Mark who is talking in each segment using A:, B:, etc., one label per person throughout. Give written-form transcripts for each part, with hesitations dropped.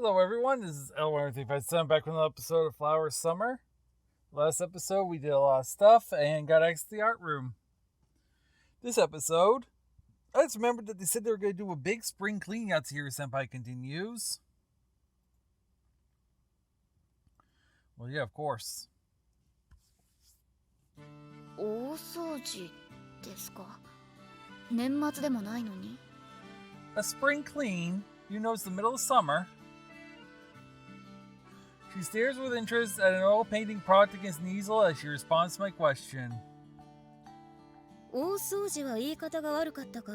A: Hello everyone, this is L1357 back with another episode of Flower Summer. Last episode we did a lot of stuff and got access to the art room. This episode, I just remembered that they said they were going to do a big spring cleaning out here, Senpai continues. Well, yeah, of course.
B: 大掃除ですか。年末でもないのに。
A: A spring clean, you know it's the middle of summer. She stares with interest at an oil painting propped against an easel as she responds to my question.
C: 大掃除は言い方が悪かったか。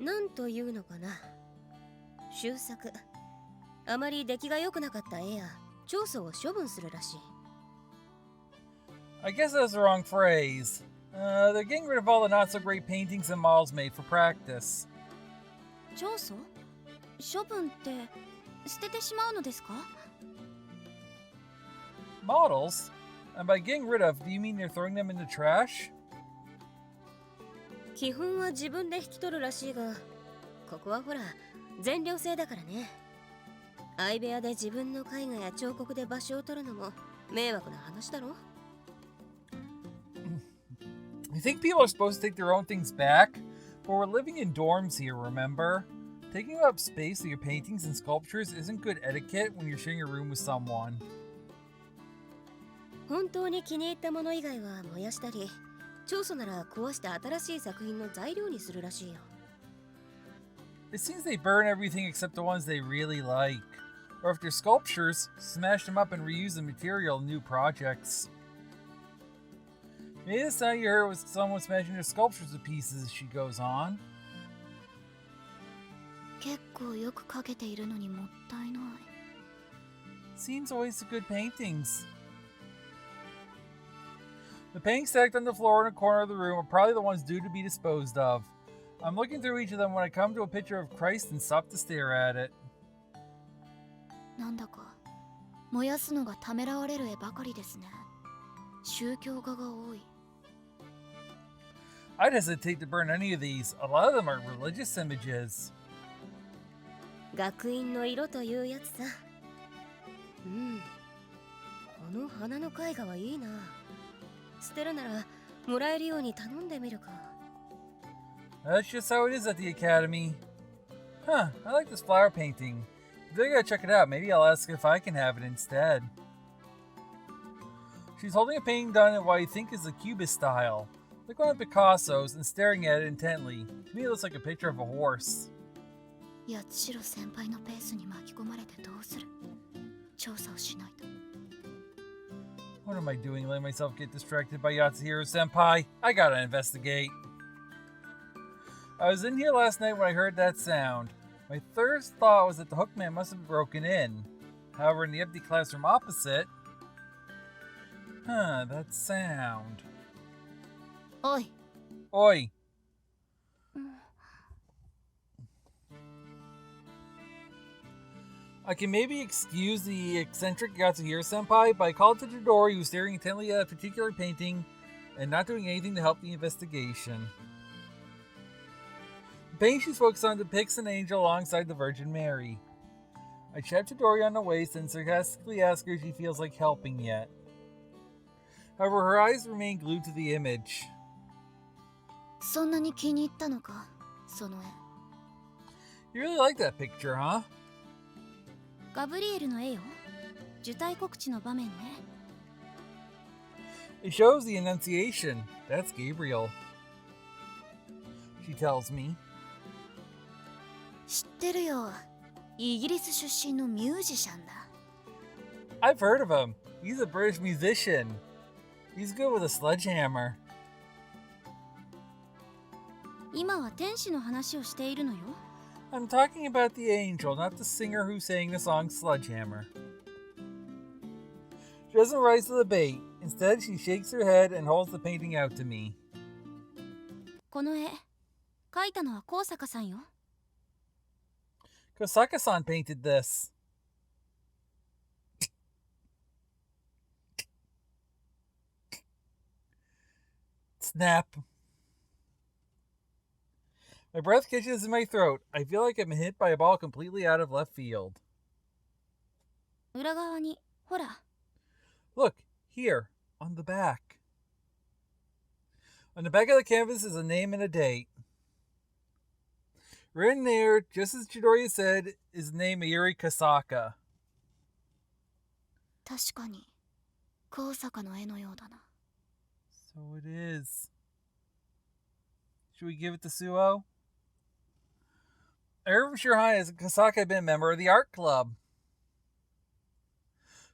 C: なんというのかな。修作。あまり出来が良くなかった絵や長所を処分するらしい。
A: I guess that's the wrong phrase. They're getting rid of all the not-so-great paintings and models made for practice.
B: 長所？処分って捨ててしまうのですか？
A: Models? And by getting rid of, do you mean they're throwing them in the trash?
C: 基本は自分で引き取るらしいが、ここはほら、全寮制だからね。相部屋で自分の絵画や彫刻で場所を取るのも迷惑な話だろ。
A: You think people are supposed to take their own things back? But we're living in dorms here, remember? Taking up space with your paintings and sculptures isn't good etiquette when you're sharing a room with someone.
C: 本当に気に入ったもの以外は燃やしたり、長所なら壊して新しい作品の材料にするらしいよ。
A: It seems they burn everything except the ones they really like. Or if they're sculptures, smash them up and reuse the material in new projects. Maybe the sound you heard was someone smashing their sculptures to pieces, she goes on.
B: 結構よく描けているのにもったいない。
A: Seems always the good paintings. The paintings stacked on the floor in a corner of the room are probably the ones due to be disposed of. I'm looking through each of them when I come to a picture of Christ and stop to stare at it.
B: なんだか燃やすのがためらわれる絵ばかりですね。宗教画が多い。
A: I'd hesitate to burn any of these. A lot of them are religious images.
C: 学院の色というやつさ。この花の絵画はいいな。捨てるならもらえるように頼んでみるか。
A: That's just how it is at the academy. Huh, I like this flower painting. I think I gotta check it out. Maybe I'll ask if I can have it instead. She's holding a painting done in what I think is the Cubist style, like one of Picasso's, and staring at it intently. To me, it looks like a picture of a horse.
B: 八代先輩のペースに巻き込まれてどうする？調査をしないと。
A: What am I doing? Letting myself get distracted by Yatsuhiro Senpai? I gotta investigate. I was in here last night when I heard that sound. My first thought was that the hookman must have broken in. However, in the empty classroom opposite... that sound.
B: Oi.
A: Oi. I can maybe excuse the eccentric Yatsuhiro Senpai, but I called to Chidori, who was staring intently at a particular painting and not doing anything to help the investigation. The painting she's focused on depicts an angel alongside the Virgin Mary. I chat Chidori on the waist and sarcastically ask her if she feels like helping yet. However, her eyes remain glued to the image.
B: そんなに気に入ったのか、その絵。
A: You really like that picture, huh?
B: ガブリエルの絵よ。受胎告知の場面ね。
A: It shows the Annunciation. That's Gabriel. She tells me.
B: 知ってるよ。イギリス出身のミュージシャンだ。
A: I've heard of him. He's a British musician. He's good with a sledgehammer.
B: 今は天使の話をしているのよ。
A: I'm talking about the angel, not the singer who sang the song Sledgehammer. She doesn't rise to the bait. Instead, she shakes her head and holds the painting out to me.
B: この絵、描いたのは高坂さんよ。
A: Kosaka-san painted this. Snap. My breath catches in my throat. I feel like I'm hit by a ball completely out of left field.
B: 裏側に、ほら。
A: Look, here, on the back. On the back of the canvas is a name and a date. Written there, just as Chidori said, is the name Mayuri Kasaka.
B: 確かに、高坂の絵のようだな。
A: So it is. Should we give it to Suo? I heard from Shirahane as Kasaka had been a member of the art club.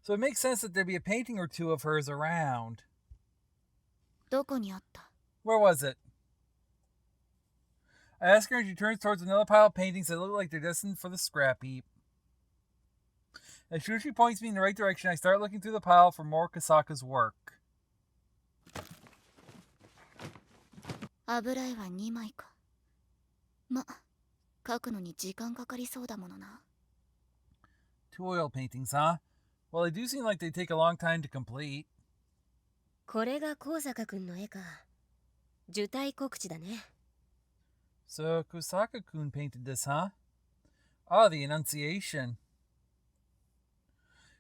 A: So it makes sense that there'd be a painting or two of hers around.
B: どこにあった？
A: Where was it? I ask her and she turns towards another pile of paintings that look like they're destined for the scrap heap. As soon as she points me in the right direction, I start looking through the pile for more Kasaka's work.
B: 油絵は2枚か。ま、描くのに時間かかりそうだものな。
A: Two oil paintings, huh? Well, they do seem like they take a long time to complete.
C: これが高坂くんの絵か。受胎告知だね。
A: So Kusaka-kun painted this, huh? Ah, the Annunciation.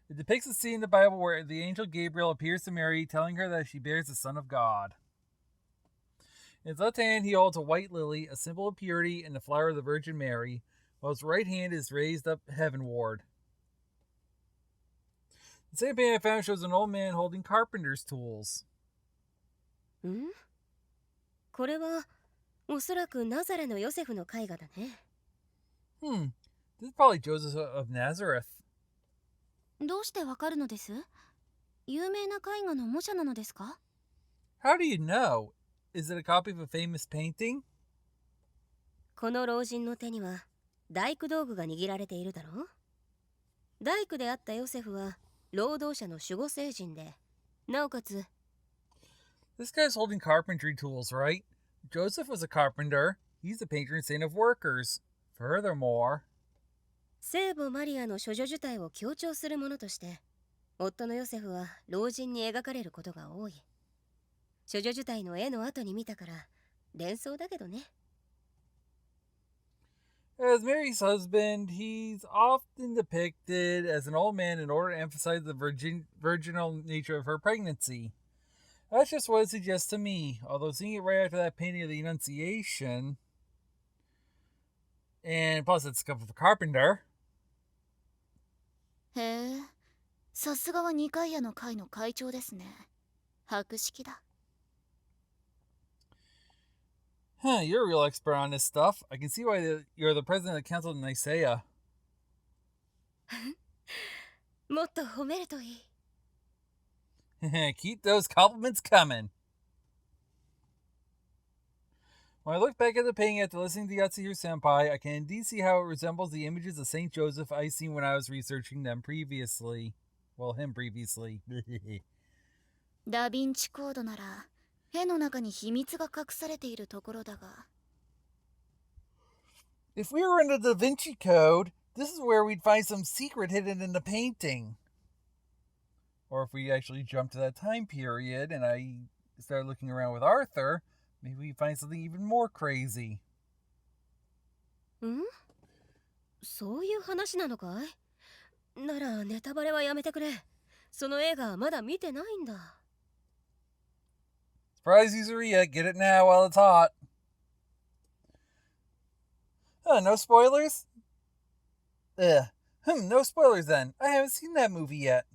A: It depicts a scene in the Bible where the angel Gabriel appears to Mary, telling her that she bears the Son of God. In his left hand, he holds a white lily, a symbol of purity and the flower of the Virgin Mary, while his right hand is raised up heavenward. The same painting I found shows an old man holding carpenter's tools.
C: ん？これはおそらくナザレのヨセフの絵画だね。
A: This is probably Joseph of Nazareth.
B: どうしてわかるのです？有名な絵画の模写なのですか？
A: How do you know? Is it a copy of a famous painting?
C: この老人の手には大工道具が握られているだろう。大工であったヨセフは労働者の守護聖人で、なおかつ
A: This guy's holding carpentry tools, right? Joseph was a carpenter. He's the patron saint of workers. Furthermore,
C: 聖母マリアの処女受胎を強調するものとして、夫のヨセフは老人に描かれることが多い。処女受胎の絵の後に見たから連想だけどね。
A: as Mary's husband, he's often depicted as an old man in order to emphasize the virginal nature of her pregnancy. That's just what it suggests to me, although seeing it right after that painting of the Annunciation, and plus it's a carpenter.
B: へえ、さすがは二階屋の会の会長ですね。博識だ。
A: Huh, you're a real expert on this stuff. I can see why you're the president of the Council of Nicaea.
C: もっと褒めるといい。
A: Keep those compliments coming. When I look back at the painting after listening to Yatsuhiro Senpai, I can indeed see how it resembles the images of Saint Joseph I seen when I was researching them previously. Well, him previously.
B: ダヴィンチコードなら絵の中に秘密が隠されているところだが。
A: If we were in the Da Vinci Code, this is where we'd find some secret hidden in the painting. Or if we actually jump to that time period and I started looking around with Arthur, maybe we'd find something even more crazy.
C: ん？そういう話なのかい？ならネタバレはやめてくれ。その映画まだ見てないんだ。
A: Surprise Usuria, get it now while it's hot. No spoilers? No spoilers then. I haven't seen that movie yet.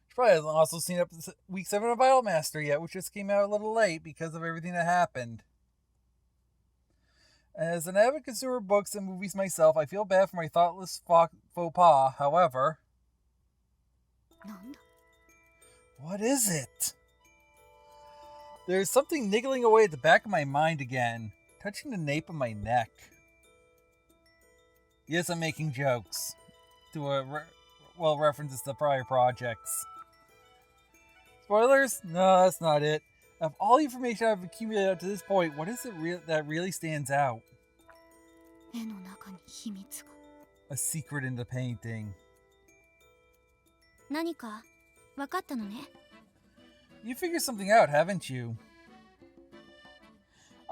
A: She probably hasn't also seen up week 7 of Idolmaster yet, which just came out a little late because of everything that happened. As an avid consumer of books and movies myself, I feel bad for my thoughtless faux pas, however.
B: なんだ？
A: What is it? There's something niggling away at the back of my mind again, touching the nape of my neck. Yes, I'm making jokes. To references to prior projects. Spoilers? No, that's not it. Of all the information I've accumulated up to this point, what is it that really stands out?
B: 絵の中に秘密が。
A: A secret in the painting.
B: 何か分かったのね。
A: You figured something out, haven't you?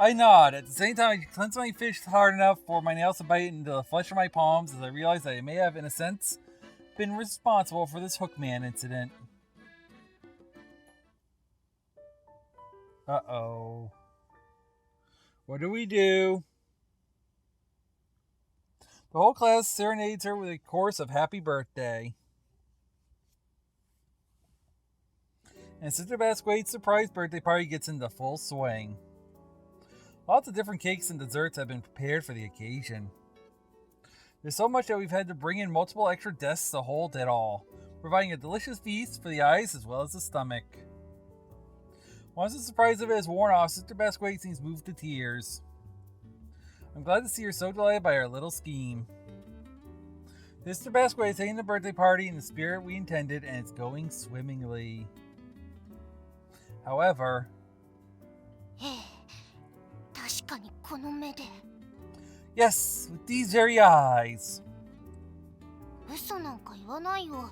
A: I nod. At the same time, I clench my fist hard enough for my nails to bite into the flesh of my palms as I realize that I may have, in a sense, been responsible for this hookman incident. Uh-oh. What do we do? The whole class serenades her with a chorus of happy birthday. And Sister Basquait's surprise birthday party gets into full swing. Lots of different cakes and desserts have been prepared for the occasion. There's so much that we've had to bring in multiple extra desks to hold it all, providing a delicious feast for the eyes as well as the stomach. Once the surprise of it is worn off, Sister Basquait seems moved to tears. I'm glad to see her so delighted by our little scheme. Sister Basquait is taking the birthday party in the spirit we intended, and it's going swimmingly. However,
B: 確かにこの目で
A: yes, with these very eyes.
B: 嘘なんか言わないよ。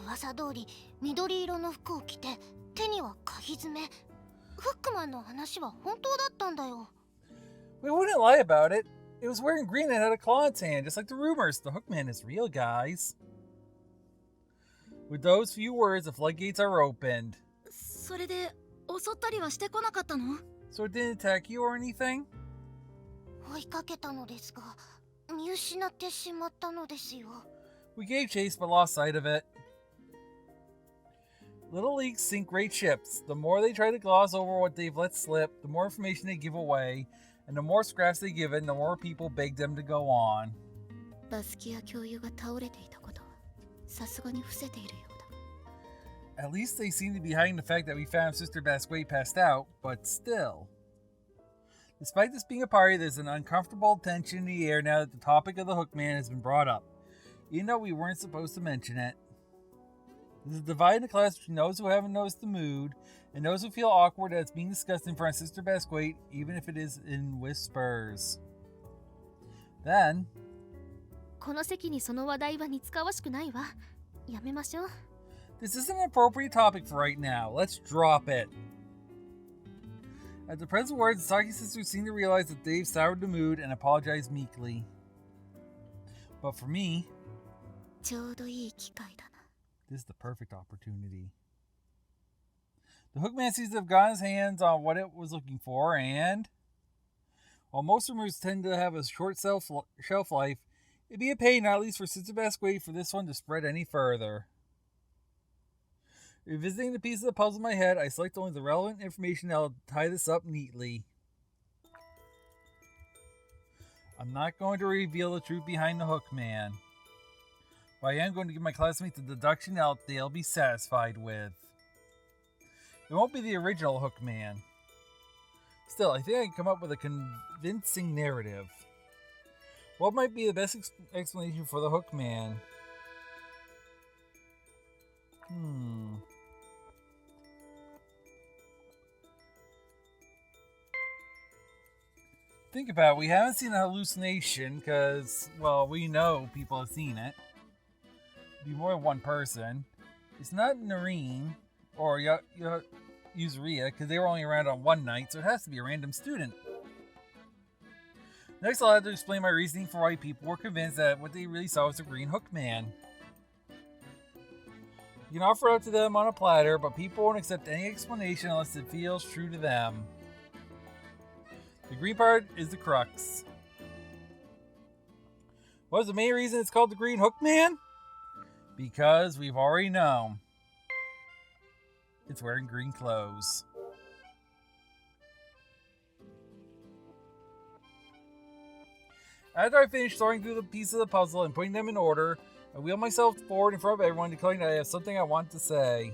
B: 噂通り緑色の服を着て手には鍵爪。フックマンの話は本当だったんだよ。
A: We wouldn't lie about it. It was wearing green and had a claw in its hand, just like the rumors. The hookman is real, guys. With those few words, the floodgates are opened.
B: それで襲ったりはしてこなかったの？
A: So it didn't attack you or anything?
B: 追いかけたのですが、見失ってしまったのですよ。
A: We gave chase but lost sight of it. Little leagues sink great ships. The more they try to gloss over what they've let slip, the more information they give away, and the more scraps they give in, the more people beg them to go on.
B: バスキア教諭が倒れていたことはさすがに伏せているようだ。
A: At least they seem to be hiding the fact that we found Sister Basquait passed out, but still. Despite this being a party, there's an uncomfortable tension in the air now that the topic of the hookman has been brought up, even though we weren't supposed to mention it. There's a divide in the class between those who haven't noticed the mood, and those who feel awkward that it's being discussed in front of Sister Basquait, even if it is in whispers. Then,
B: この席にその話題は似つかわしくないわ。やめましょう。
A: this isn't an appropriate topic for right now. Let's drop it. At the present words, the Saki sisters seem to realize that they've soured the mood and apologize meekly. But for me,
B: ちょうどいい機会だな。
A: this is the perfect opportunity. The hookman seems to have gotten his hands on what it was looking for, and while most rumors tend to have a short shelf life, it'd be a pain, not least for Sister Basquait, for this one to spread any further. Revisiting the piece of the puzzle in my head, I select only the relevant information that'll tie this up neatly. I'm not going to reveal the truth behind the hookman, but I am going to give my classmates a deduction that they'll be satisfied with. It won't be the original hookman. Still, I think I can come up with a convincing narrative. What might be the best explanation for the hookman? Think about it, we haven't seen a hallucination because, well, we know people have seen it. It'd be more than one person. It's not Noreen or Yuzuria because they were only around on one night, so it has to be a random student. Next, I'll have to explain my reasoning for why people were convinced that what they really saw was a green hookman. You can offer it up to them on a platter, but people won't accept any explanation unless it feels true to them. The green part is the crux. What is the main reason it's called the Green Hookman? Because we've already known. It's wearing green clothes. After I finish sorting through the pieces of the puzzle and putting them in order, I wheel myself forward in front of everyone, declaring that I have something I want to say.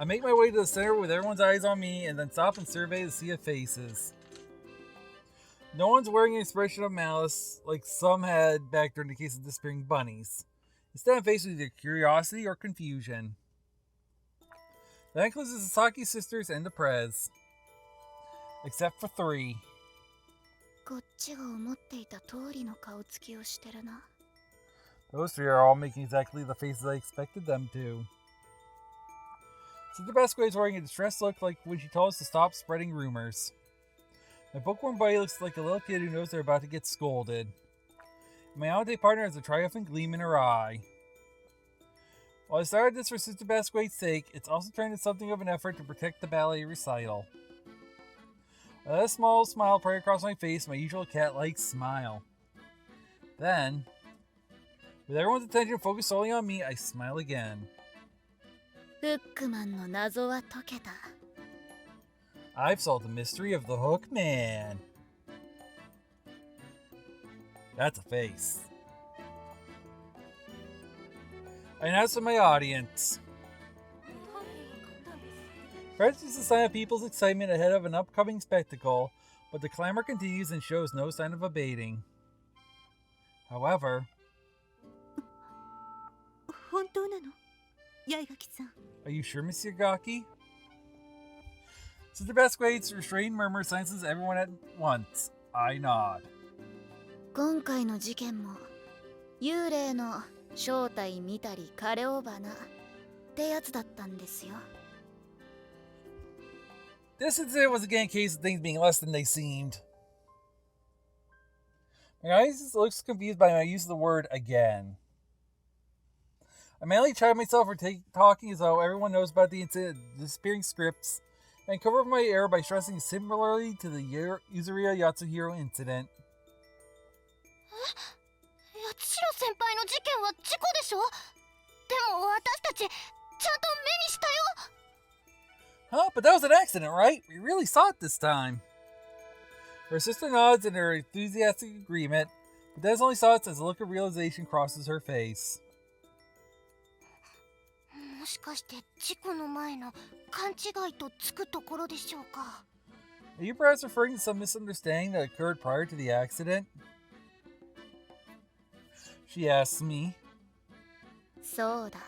A: I make my way to the center with everyone's eyes on me and then stop and survey the sea of faces. No one's wearing an expression of malice like some had back during the case of disappearing bunnies. Instead, I'm faced with either curiosity or confusion. That includes the Sasaki sisters and the Prez. Except for 3.
B: こっちが思っていた通りの顔つきをしてるな。
A: Those 3 are all making exactly the faces I expected them to. Sister Basquait is wearing a distressed look like when she told us to stop spreading rumors. My bookworm buddy looks like a little kid who knows they're about to get scolded. My holiday partner has a triumphant gleam in her eye. While I started this for Sister Basquait's sake, it's also turned into something of an effort to protect the ballet recital. I let a small smile play across my face, my usual cat-like smile. Then, with everyone's attention focused solely on me, I smile again.
B: フックマンの謎は解けた。
A: I've solved the mystery of the hookman. That's a face. I announced to my audience. Presence is a sign of people's excitement ahead of an upcoming spectacle, but the clamor continues and shows no sign of abating. However,
B: 本当なの？八重垣さん。
A: are you sure, Monsieur Gaki? Sister Basquait's restrained murmur silences everyone at once. I nod.
B: 今回の事件も幽霊の正体見たり枯れ尾花ってやつだったんですよ。
A: This incident was again a case of things being less than they seemed. My eyes looks confused by my use of the word again. I mainly chide myself for talking as though everyone knows about the incident of disappearing scripts, and cover up my error by stressing similarly to the Yuzuriya Yatsuhiro incident.
B: 八代先輩の事件は事故でしょ？でも私たちちゃんと目にしたよ。
A: Huh? But that was an accident, right? We really saw it this time. Her sister nods in her enthusiastic agreement, but Des only saw it as a look of realization crosses her face.
B: もしかして事故の前の勘違いとつくところでしょうか？
A: Are you perhaps referring to some misunderstanding that occurred prior to the accident? She asks me.
B: そうだ。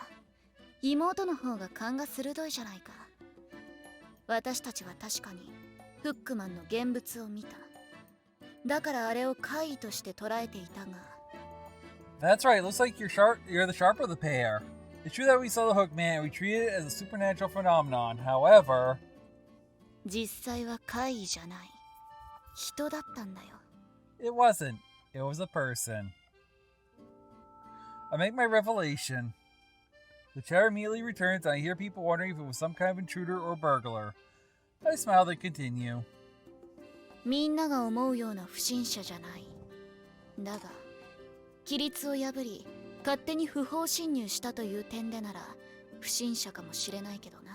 B: 妹の方が勘が鋭いじゃないか。私たちは確かにフックマンの現物を見た。だからあれを怪異として捉えていたが。
A: That's right, it looks like you're the sharper of the pair. It's true that we saw the hookman and we treated it as a supernatural phenomenon. However,
B: 実際は怪異じゃない。人だったんだよ。
A: it wasn't. It was a person. I make my revelation. The chatter immediately returns and I hear people wondering if it was some kind of intruder or burglar. I smile and continue.
B: みんなが思うような不審者じゃない。だが、規律を破り、勝手に不法侵入したという点でなら、不審者かもしれないけどな。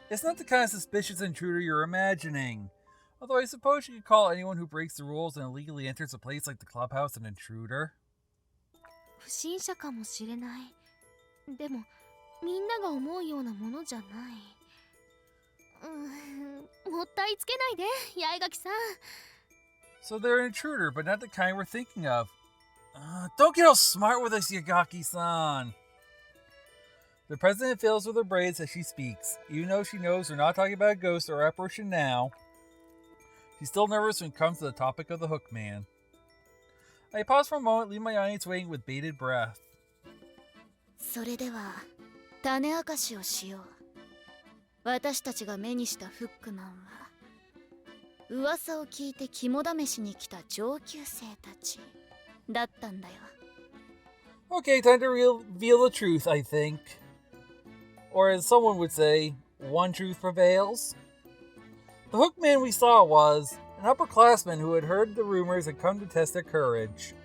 A: It's not the kind of suspicious intruder you're imagining. Although I suppose you could call anyone who breaks the rules and illegally enters a place like the clubhouse an intruder.
B: 不審者かもしれない。でも、みんなが思うようなものじゃない。もったいつけないで、八重垣さん。
A: So they're an intruder, but not the kind we're thinking of. Don't get all smart with us, Yagaki-san. The president fiddles with her braids as she speaks. Even though she knows we're not talking about a ghost or apparition now, she's still nervous when it comes to the topic of the hookman. I pause for a moment, leave my audience waiting with bated breath.
B: それでは、種明かしをしよう。私たちが目にしたフックマンは、噂を聞いて肝試しに来た上級生たちだったんだよ。
A: Okay, time to reveal the truth, I think. Or as someone would say, one truth prevails. The hookman we saw was an upperclassman who had heard the rumors and come to test their courage.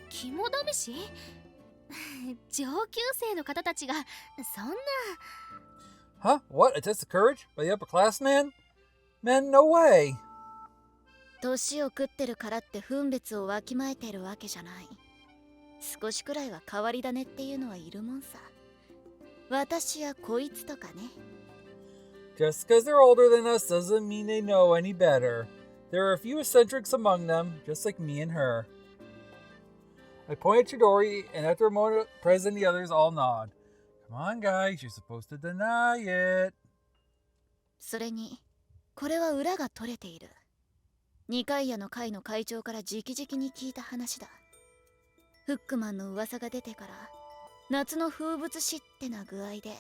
B: 肝試し？上級生の方たちがそんな。
A: Huh? What? A test of courage? By the upperclassman? Man, no way!
B: 年を食ってるからって分別をわきまえてるわけじゃない。少しくらいは変わり種っていうのはいるもんさ。私やこいつとかね。
A: Just because they're older than us doesn't mean they know any better. There are a few eccentrics among them, just like me and her. I point at Chidori, and after a moment, Prez and the others all nod. Come on, guys, you're supposed to deny it.
B: それに、これは裏が取れている。二階屋の会の会長から直々に聞いた話だ。フックマンの噂が出てから、夏の風物詩ってな具合で。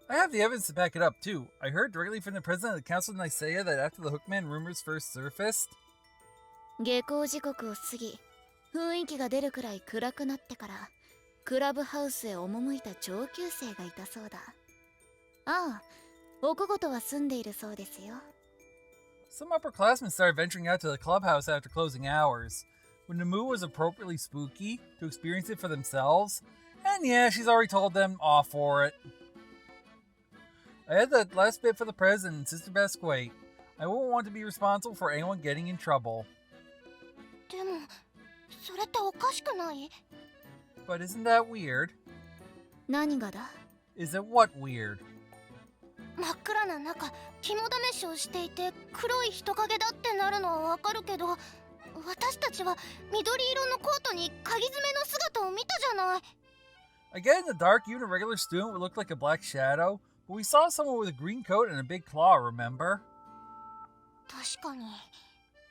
A: I have the evidence to back it up, too. I heard directly from the president of the Council of Nicaea that after the hookman rumors first surfaced,
B: 下校時刻を過ぎ、雰囲気が出るくらい暗くなってからクラブハウスへ赴いた上級生がいたそうだ。ああ、おこごとは住んでいるそうですよ。
A: some upperclassmen started venturing out to the clubhouse after closing hours, when the mood was appropriately spooky, to experience it for themselves, and yeah, she's already told them off for it. I had the last bit for the president and Sister Basquait. I won't want to be responsible for anyone getting in trouble.
C: でもそれっておかしくない？
A: But isn't that weird?
B: 何がだ？
A: Is it what weird?
C: 真っ暗な中肝試しをしていて黒い人影だってなるのはわかるけど、私たちは緑色のコートに鍵爪の姿を見たじゃない。
A: I get in the dark, even a regular student would look like a black shadow, but we saw someone with a green coat and a big claw, remember?
C: 確かに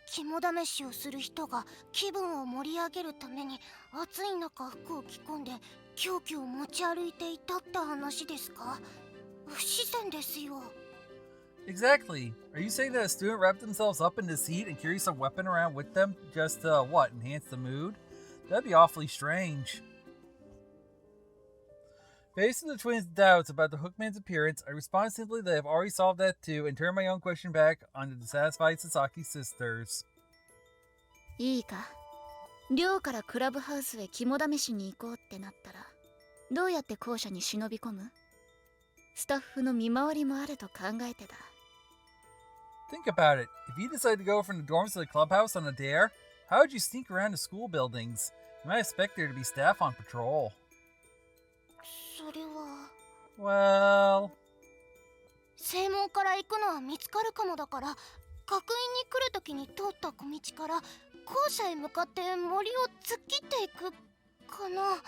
C: 肝試しをする人が気分を盛り上げるために暑い中服を着込んで凶器を持ち歩いていたって話ですか？不自然ですよ。
A: Exactly. Are you saying that a student wrapped themselves up in this heat and carries some weapon around with them just to, what, enhance the mood? That'd be awfully strange. Based on the twins' doubts about the hookman's appearance, I respond simply that I've already solved that too and turn my own question back on the dissatisfied Sasaki sisters.
B: いいか、寮からクラブハウスへ肝試しに行こうってなったらどうやって校舎に忍び込む？スタッフの見回りもあると考えてだ。
A: Think about it. If you decide to go from the dorms to the clubhouse on a dare, how would you sneak around the school buildings? You might expect there to be staff on patrol.
C: それは
A: Well...
C: 正門から行くのは見つかるかもだから、学院に来るときに通った小道から校舎へ向かって森を突っ切っていくかな。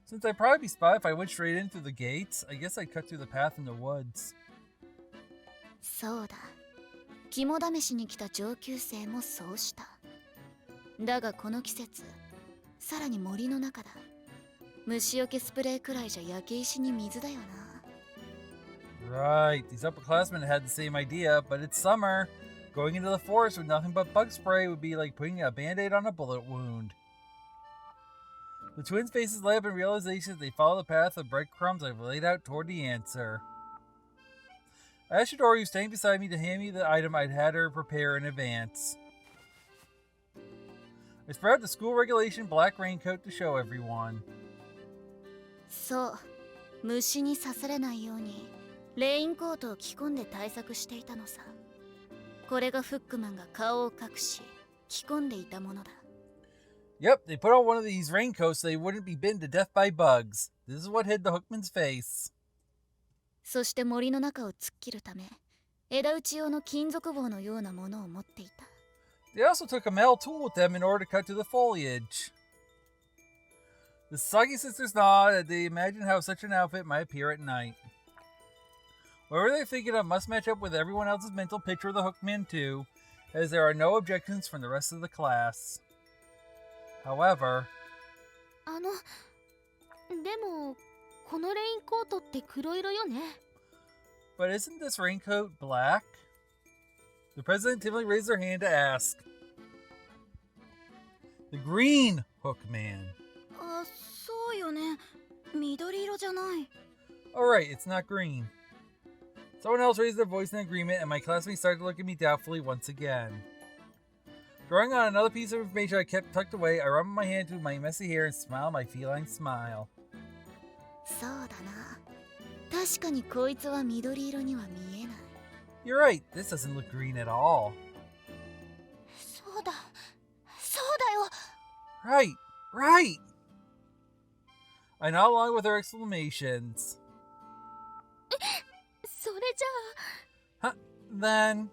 A: Since I'd probably be spotted if I went straight in through the gates, I guess I'd cut through the path in the woods.
B: そうだ、肝試しに来た上級生もそうした。だがこの季節、さらに森の中だ。虫除けスプレーくらいじゃ焼け石に水だよな。
A: Right, these upperclassmen had the same idea, but it's summer. Going into the forest with nothing but bug spray would be like putting a band-aid on a bullet wound. The twins' faces light up in realization as they follow the path of breadcrumbs I've laid out toward the answer. I asked Shidori, who's standing beside me, to hand me the item I'd had her prepare in advance. I spread out the school regulation black raincoat to show everyone.
B: そう、虫に刺されないようにレインコートを着込んで対策していたのさ。これがフックマンが顔を隠し着込んでいたものだ。
A: Yep, they put on one of these raincoats so they wouldn't be bitten to death by bugs. This is what hid the hookman's face.
B: そして森の中を突っ切るため枝打ち用の金属棒のようなものを持っていた。
A: They also took a metal tool with them in order to cut through the foliage. The Sasaki sisters nod as they imagine how such an outfit might appear at night. Whatever they're thinking of must match up with everyone else's mental picture of the hookman too, as there are no objections from the rest of the class. However...
C: でもこのレインコートって黒色よね。
A: But isn't this raincoat black? The president timidly raised her hand to ask. The green hookman.
C: あ、そうよね。緑色じゃない。
A: Alright, it's not green. Someone else raised their voice in agreement, and my classmates started to look at me doubtfully once again. Drawing on another piece of information I kept tucked away, I rubbed my hand through my messy hair and smiled my feline smile.
B: そうだな。確かにこいつは緑色には見えない。
A: You're right, this doesn't look green at all.
C: そうだ。そうだよ。
A: Right, right! I nod along with her exclamations.
C: それじゃあ。
A: Then...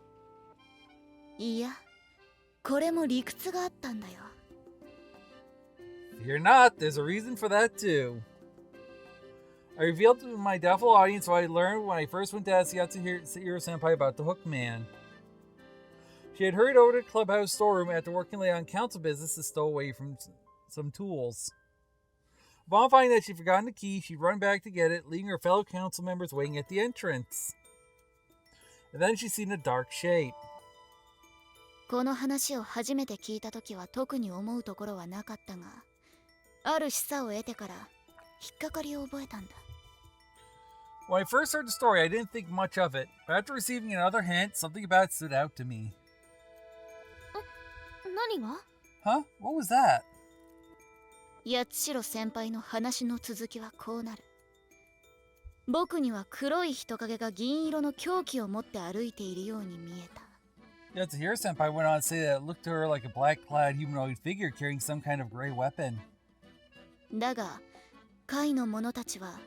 B: いや、これも理屈があったんだよ。
A: Fear not, there's a reason for that too. I revealed to my doubtful audience what I learned when I first went to ask Yatsuhiro-senpai about the hookman. She had hurried over to the clubhouse storeroom after working late on council business to stow away from some tools. Upon finding that she'd forgotten the key, she'd run back to get it, leaving her fellow council members waiting at the entrance. And then she'd seen a dark shape.
B: この話を初めて聞いた時は特に思うところはなかったが、ある示唆を得てから引っかかりを覚えたんだ。
A: When I first heard the story, I didn't think much of it, but after receiving another hint, something about it stood out to me.
B: 何が？
A: Huh? What was that?
B: 八代先輩の話の続きはこうなる。僕には黒い人影が銀色の凶器を持って歩いているように見えた。
A: Yatsuhiro Senpai went on to say that it looked to her like a black-clad humanoid figure carrying some kind of gray weapon.
B: だが、会の者たちは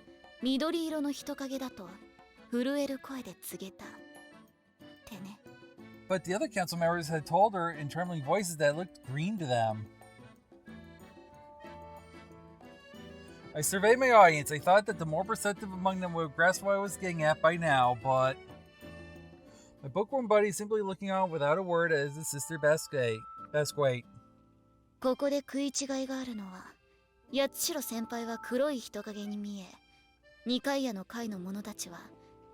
B: 緑色の人影だと震える声で告げた。ってね。
A: But the other council members had told her in trembling voices that it looked green to them. I surveyed my audience. I thought that the more perceptive among them would grasp what I was getting at by now, but my bookworm buddy is simply looking on without a word as the Sister Basquait.
B: ここで食い違いがあるのは、八代先輩は黒い人影に見え、二階屋の会の者たちは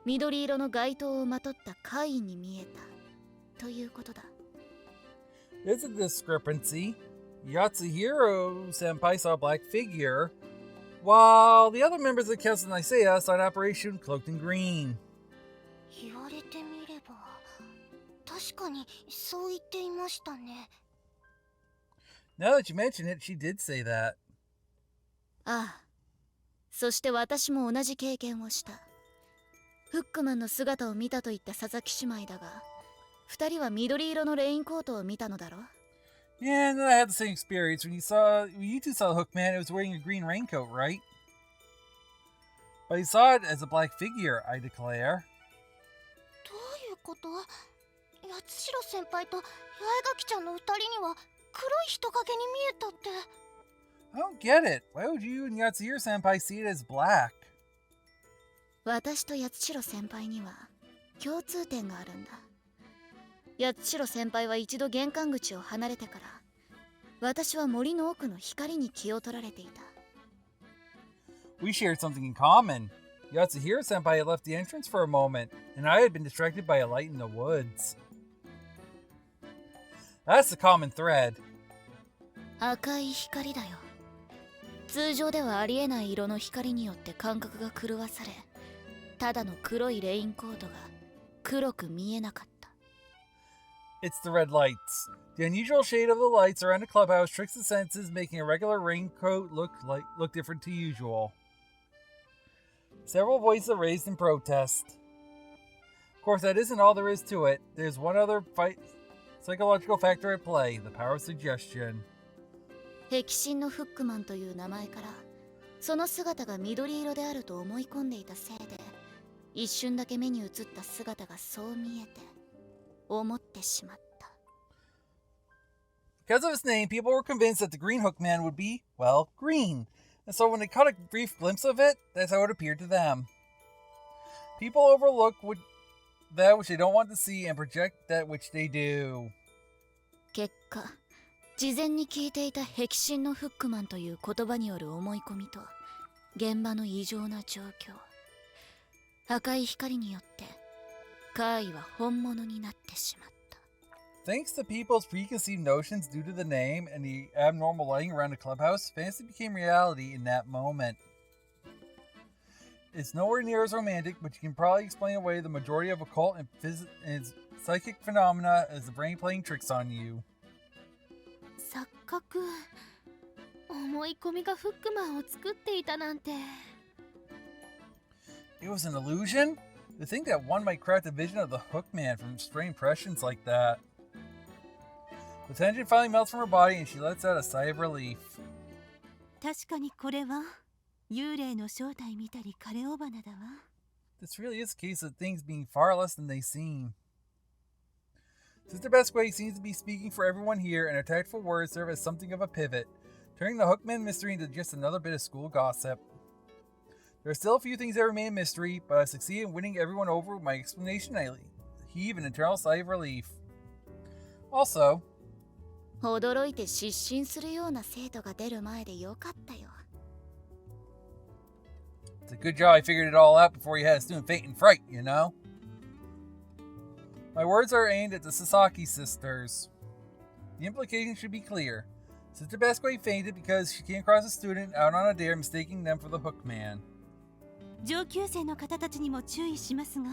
B: 緑色の街灯をまとった会員に見えたということだ。
A: There's a discrepancy. Yatsuhiro Senpai saw a black figure, while the other members of the Council of Nicaea saw an apparition cloaked in green.
C: 言われてみれば確かにそう言っていましたね。
A: Now that you mention it, she did say that.
B: ああ、そして私も同じ経験をした。フックマンの姿を見たと言った佐々木姉妹だが、二人は緑色のレインコートを見たのだろ？
A: Yeah, and then I had the same experience. When you two saw the hookman, it was wearing a green raincoat, right? But you saw it as a black figure, I declare.
C: どういうこと？八代先輩と八重垣ちゃんの二人には黒い人影に見えたって。
A: I don't get it. Why would you and Yatsuhiro Senpai see it as black?
B: 私と八代先輩には共通点があるんだ。八代先輩は一度玄関口を離れてから、私は森の奥の光に気を取られていた。
A: We shared something in common. Yatsuhiro Senpai had left the entrance for a moment, and I had been distracted by a light in the woods. That's the common thread.
B: 赤い光だよ。通常ではありえない色の光によって感覚が狂わされ、ただの黒いレインコートが黒く見えなかった。
A: It's the red lights. The unusual shade of the lights around the clubhouse tricks the senses, making a regular raincoat look different to usual. Several voices are raised in protest. Of course, that isn't all there is to it. There's one other psychological factor at play, the power of suggestion.
B: 壁心のフックマンという名前から、その姿が緑色であると思い込んでいたせいで、一瞬だけ目に映った姿がそう見えて、思ってしまった。
A: Because of its name, people were convinced that the green hookman would be, well, green. And so when they caught a brief glimpse of it, that's how it appeared to them. People overlook that which they don't want to see and project that which they do.
B: 結果、事前に聞いていた壁心のフックマンという言葉による思い込みと、現場の異常な状況。赤い光によって、怪異は本物になってしまった。
A: Thanks to people's preconceived notions due to the name and the abnormal lighting around the clubhouse, fantasy became reality in that moment. It's nowhere near as romantic, but you can probably explain away the majority of occult and psychic phenomena as the brain playing tricks on you.
C: 錯覚。思い込みがフックマンを作っていたなんて。
A: It was an illusion? To think that one might craft a vision of the hookman from stray impressions like that. The tension finally melts from her body and she lets out a sigh of relief.
C: 確かにこれは幽霊の正体見たり枯れ尾花だわ。
A: This really is a case of things being far less than they seem. Sister Basquait seems to be speaking for everyone here, and her tactful words serve as something of a pivot, turning the Hookman mystery into just another bit of school gossip. There are still a few things that remain a mystery, but I succeeded in winning everyone over with my explanation. I heave an internal sigh of relief. Also,
B: 驚いて失神するような生徒が出る前でよかったよ。
A: It's a good job I figured it all out before you had a student faint in fright, you know? My words are aimed at the Sasaki sisters. The implication should be clear. Sister Basquait fainted because she came across a student out on a dare mistaking them for the hookman.
D: 上級生の方たちにも注意しますが、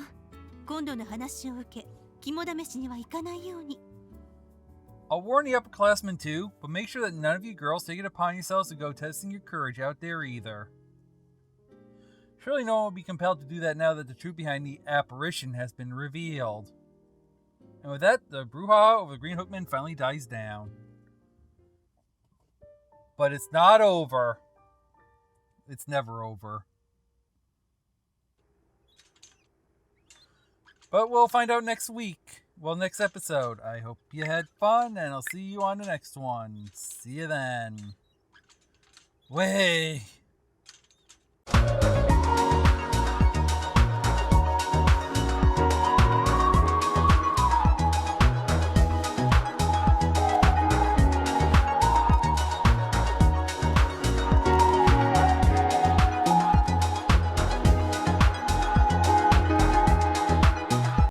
D: 今度の話を受け、肝試しには行かないように。
A: I'll warn the upperclassmen too, but make sure that none of you girls take it upon yourselves to go testing your courage out there either. Surely no one will be compelled to do that now that the truth behind the apparition has been revealed. And with that, the brouhaha over the Green Hookman finally dies down. But it's not over. It's never over. But we'll find out next week. Well, next episode. I hope you had fun, and I'll see you on the next one. See you then. Way.